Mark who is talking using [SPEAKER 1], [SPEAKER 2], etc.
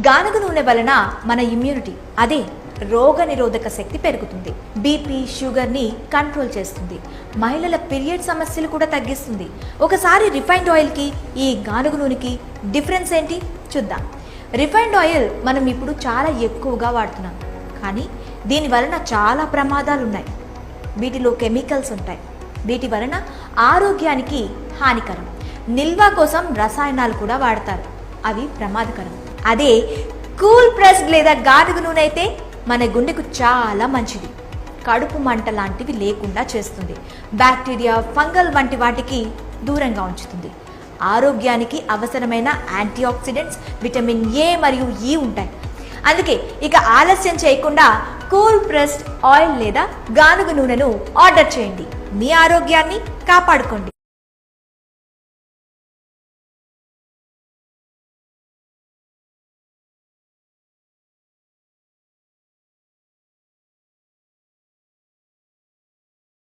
[SPEAKER 1] గానుగ నూనె వలన మన ఇమ్యూనిటీ అదే రోగ నిరోధక శక్తి పెరుగుతుంది. బీపీ, షుగర్ని కంట్రోల్ చేస్తుంది. మహిళల పీరియడ్ సమస్యలు కూడా తగ్గిస్తుంది. ఒకసారి రిఫైన్డ్ ఆయిల్కి ఈ గానుగ నూనెకి డిఫరెన్స్ ఏంటి చూద్దాం. రిఫైన్డ్ ఆయిల్ మనం ఇప్పుడు చాలా ఎక్కువగా వాడుతున్నాం, కానీ దీని వలన చాలా ప్రమాదాలు ఉన్నాయి. వీటిలో కెమికల్స్ ఉంటాయి. వీటి వలన ఆరోగ్యానికి హానికరం. నిల్వ కోసం రసాయనాలు కూడా వాడతారు, అవి ప్రమాదకరం. అదే కూల్ ప్రెస్డ్ లేదా గానుగ నూనె అయితే మన గుండెకు చాలా మంచిది. కడుపు మంట లాంటివి లేకుండా చేస్తుంది. బ్యాక్టీరియా, ఫంగల్ వంటి వాటికి దూరంగా ఉంచుతుంది. ఆరోగ్యానికి అవసరమైన యాంటీ ఆక్సిడెంట్స్, విటమిన్ ఏ మరియు ఈ ఉంటాయి. అందుకే ఇక ఆలస్యం చేయకుండా కూల్ ప్రెస్డ్ ఆయిల్ లేదా గానుగ నూనెను ఆర్డర్ చేయండి. మీ ఆరోగ్యాన్ని కాపాడుకోండి.